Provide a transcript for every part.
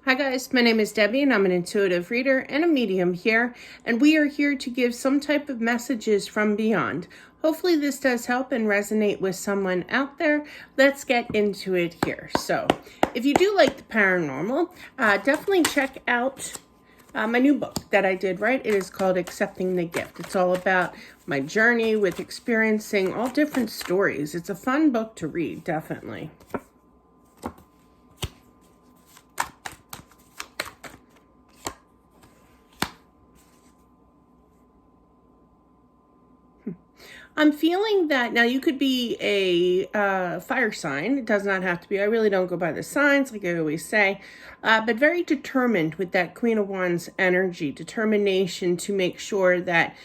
Hi guys, my name is Debbie and I'm an intuitive reader and a medium here, and we are here to give some type of messages from beyond. Hopefully this does help and resonate with someone out there. Let's get into it here. So if you do like the paranormal, definitely check out my new book that I did, right? It is called Accepting the Gift. It's all about my journey with experiencing all different stories. It's a fun book to read, definitely. I'm feeling that now you could be a fire sign. It does not have to be. I really don't go by the signs, like I always say, but very determined with that Queen of Wands energy, determination to make sure that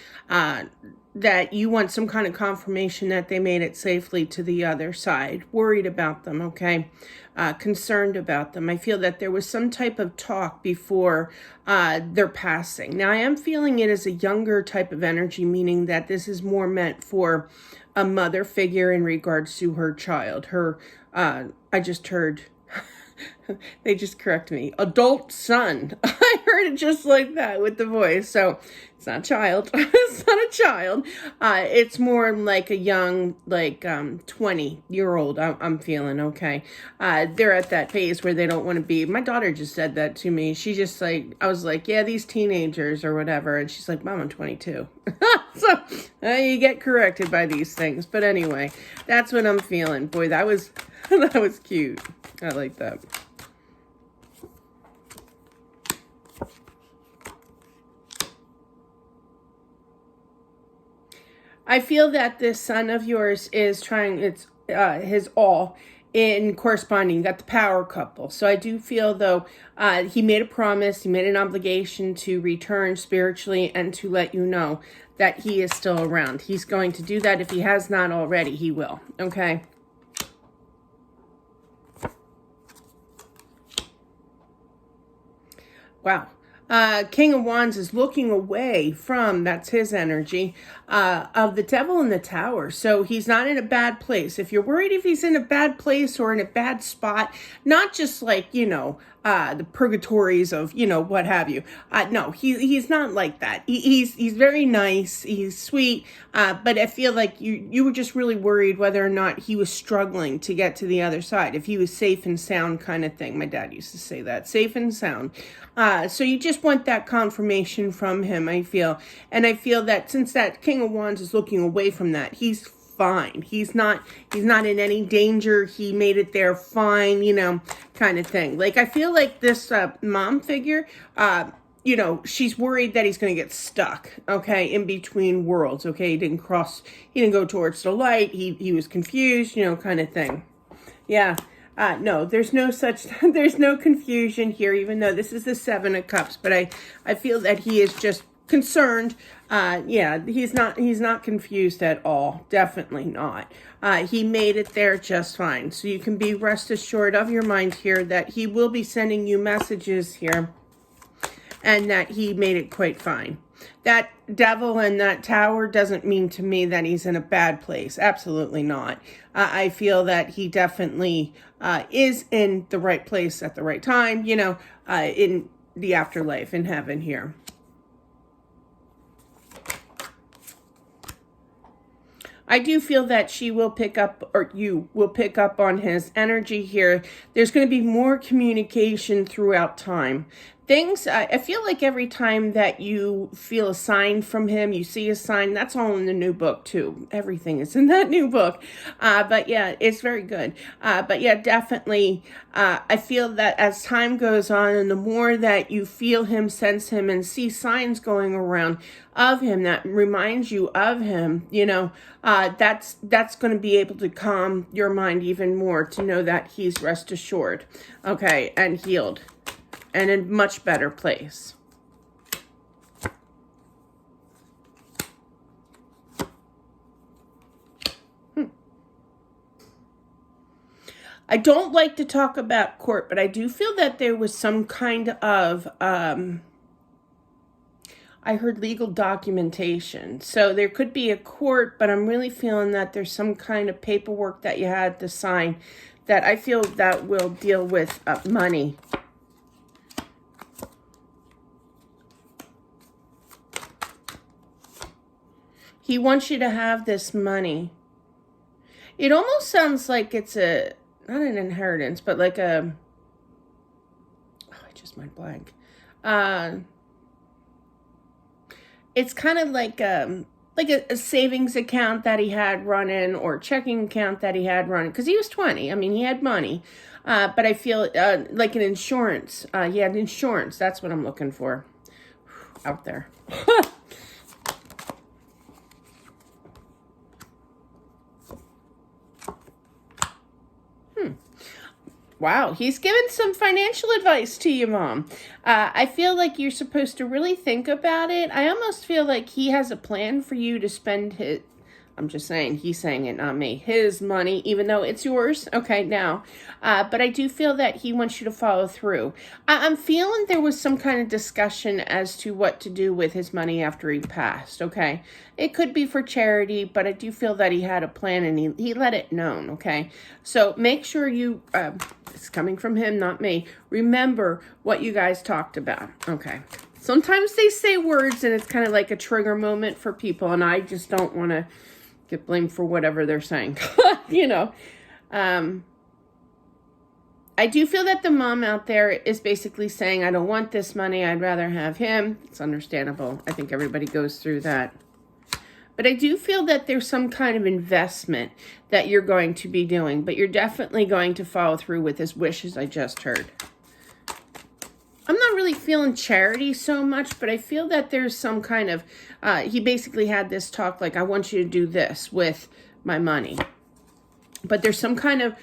that you want some kind of confirmation that they made it safely to the other side. Worried about them, okay? Concerned about them. I feel that there was some type of talk before their passing. Now, I am feeling it as a younger type of energy, meaning that this is more meant for a mother figure in regards to her child. I just heard... They just corrected me. Adult son. I heard it just like that with the voice. So it's not a child. It's not a child. It's more like a young, like 20-year-old. I'm feeling okay. They're at that phase where they don't want to be. My daughter just said that to me. She just like, I was like, yeah, these teenagers or whatever. And she's like, Mom, I'm 22. So you get corrected by these things. But anyway, that's what I'm feeling. Boy, that was cute. I like that. I feel that this son of yours is trying his all in corresponding. You got the power couple. So I do feel, though, he made a promise, he made an obligation to return spiritually and to let you know that he is still around. He's going to do that. If he has not already, he will. Okay? Wow. King of Wands is looking away from, that's his energy, of the Devil in the Tower. So he's not in a bad place. If you're worried if he's in a bad place or in a bad spot, not just like, the purgatories of, what have you. No, he's not like that. He's very nice. He's sweet. But I feel like you were just really worried whether or not he was struggling to get to the other side. If he was safe and sound kind of thing. My dad used to say that. Safe and sound. So you just want that confirmation from him, I feel. And I feel that since that King of Wands is looking away from that, he's fine. He's not in any danger. He made it there fine, kind of thing. Like, I feel like this mom figure, she's worried that he's going to get stuck, okay, in between worlds, okay? He didn't go towards the light. He was confused, kind of thing. Yeah. No, there's no confusion here, even though this is the Seven of Cups, but I feel that he is just concerned. Yeah, he's not confused at all. Definitely not. He made it there just fine. So you can be rest assured of your mind here that he will be sending you messages here and that he made it quite fine. That devil in that tower doesn't mean to me that he's in a bad place. Absolutely not. I feel that he definitely is in the right place at the right time, in the afterlife, in heaven here. I do feel that she will pick up, or you will pick up on his energy here. There's going to be more communication throughout time. I feel like every time that you feel a sign from him, you see a sign, that's all in the new book too. Everything is in that new book. But yeah, it's very good. But yeah, definitely, I feel that as time goes on and the more that you feel him, sense him, and see signs going around of him that reminds you of him, that's going to be able to calm your mind even more to know that he's rest assured, okay, and healed. And in a much better place. I don't like to talk about court, but I do feel that there was some kind of, I heard legal documentation. So there could be a court, but I'm really feeling that there's some kind of paperwork that you had to sign that I feel that will deal with money. He wants you to have this money. It almost sounds like it's not an inheritance, but like I just went blank. It's kind of like a savings account that he had running, or checking account that he had running, because he was 20. I mean, he had money. But I feel like an insurance. He had insurance. That's what I'm looking for out there. Wow, he's given some financial advice to you, Mom. I feel like you're supposed to really think about it. I almost feel like he has a plan for you to spend his, I'm just saying, he's saying it, not me, his money, even though it's yours, okay, now. But I do feel that he wants you to follow through. I'm feeling there was some kind of discussion as to what to do with his money after he passed, okay? It could be for charity, but I do feel that he had a plan and he let it known, okay? So make sure you, it's coming from him, not me, remember what you guys talked about, okay? Sometimes they say words and it's kind of like a trigger moment for people, and I just don't want to get blamed for whatever they're saying. You know, I do feel that the mom out there is basically saying, I don't want this money, I'd rather have him. It's understandable. I think everybody goes through that. But I do feel that there's some kind of investment that you're going to be doing, but you're definitely going to follow through with his wishes I just heard. I'm not really feeling charity so much, but I feel that there's some kind of, he basically had this talk like, I want you to do this with my money. But there's some kind of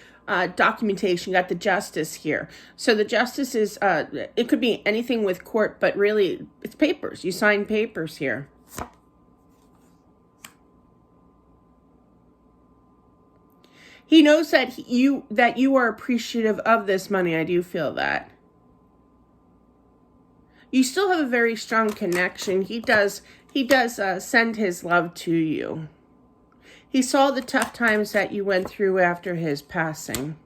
documentation. You got the justice here. So the justice is, it could be anything with court, but really it's papers. You sign papers here. He knows that you are appreciative of this money. I do feel that. You still have a very strong connection. He does send his love to you. He saw the tough times that you went through after his passing.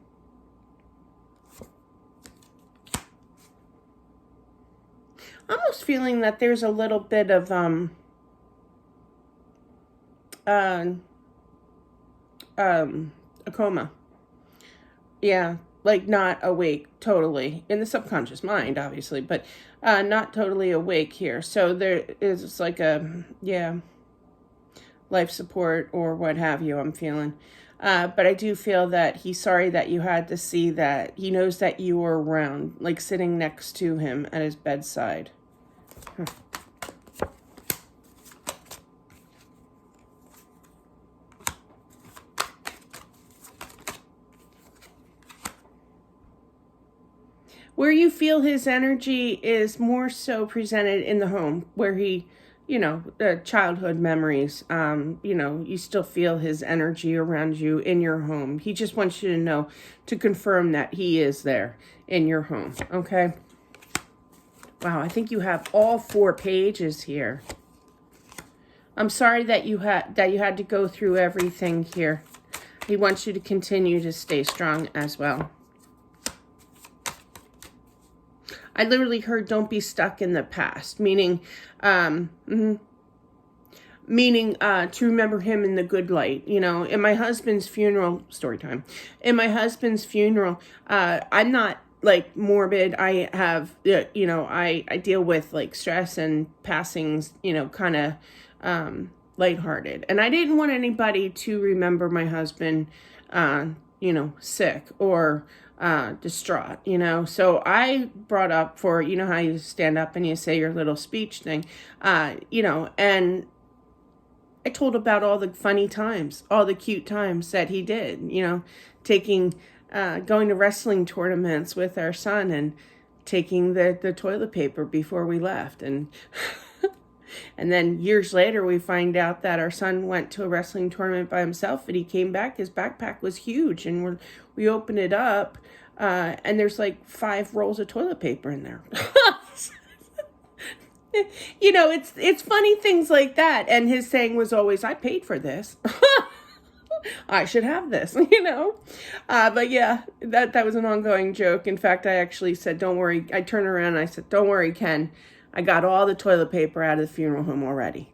Almost feeling that there's a little bit of a coma. Yeah, like not awake totally. In the subconscious mind, obviously, but not totally awake here. So there is like a, yeah, life support or what have you, I'm feeling. But I do feel that he's sorry that you had to see that. He knows that you were around, like sitting next to him at his bedside. Where you feel his energy is more so presented in the home, where he, you know, childhood memories, you know, you still feel his energy around you in your home. He just wants you to know, to confirm that he is there in your home, okay? Wow, I think you have all 4 pages here. I'm sorry that you had to go through everything here. He wants you to continue to stay strong as well. I literally heard don't be stuck in the past, meaning to remember him in the good light. You know, in my husband's funeral, story time, in my husband's funeral, I'm not like morbid. I have, you know, I deal with like stress and passings, you know, kind of lighthearted. And I didn't want anybody to remember my husband, you know, sick or distraught, you know. So I brought up for, you know how you stand up and you say your little speech thing, you know, and I told about all the funny times, all the cute times that he did, you know, taking, going to wrestling tournaments with our son and taking the toilet paper before we left. And and then years later, we find out that our son went to a wrestling tournament by himself, and he came back, his backpack was huge, and we open it up, and there's like 5 rolls of toilet paper in there. You know, it's funny things like that. And his saying was always, I paid for this. I should have this, you know. But yeah, that was an ongoing joke. In fact, I actually said, don't worry. I turned around and I said, don't worry, Ken. I got all the toilet paper out of the funeral home already.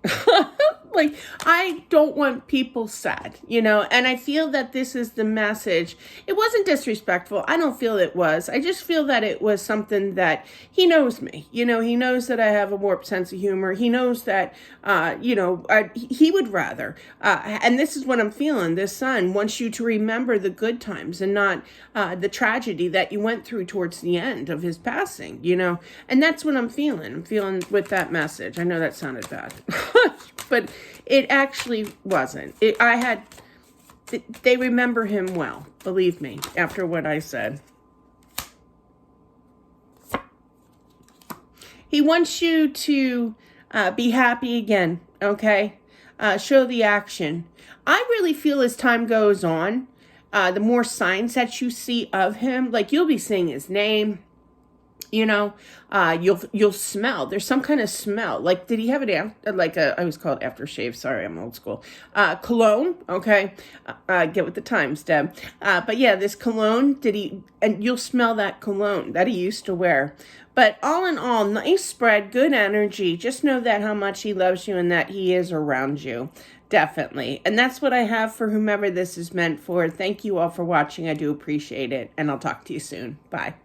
Like, I don't want people sad, and I feel that this is the message. It wasn't disrespectful. I don't feel it was. I just feel that it was something that he knows me. He knows that I have a warped sense of humor. He knows that, he would rather. And this is what I'm feeling. This son wants you to remember the good times and not the tragedy that you went through towards the end of his passing, and that's what I'm feeling. I'm feeling with that message. I know that sounded bad. But it actually wasn't. They remember him well, believe me, after what I said. He wants you to be happy again, okay? Show the action. I really feel as time goes on, the more signs that you see of him, like you'll be seeing his name. You'll smell. There's some kind of smell. Like, did he have it I always call it aftershave. Sorry, I'm old school. Cologne. Okay. Get with the times, Deb. But yeah, this cologne, and you'll smell that cologne that he used to wear. But all in all, nice spread, good energy. Just know that how much he loves you and that he is around you. Definitely. And that's what I have for whomever this is meant for. Thank you all for watching. I do appreciate it. And I'll talk to you soon. Bye.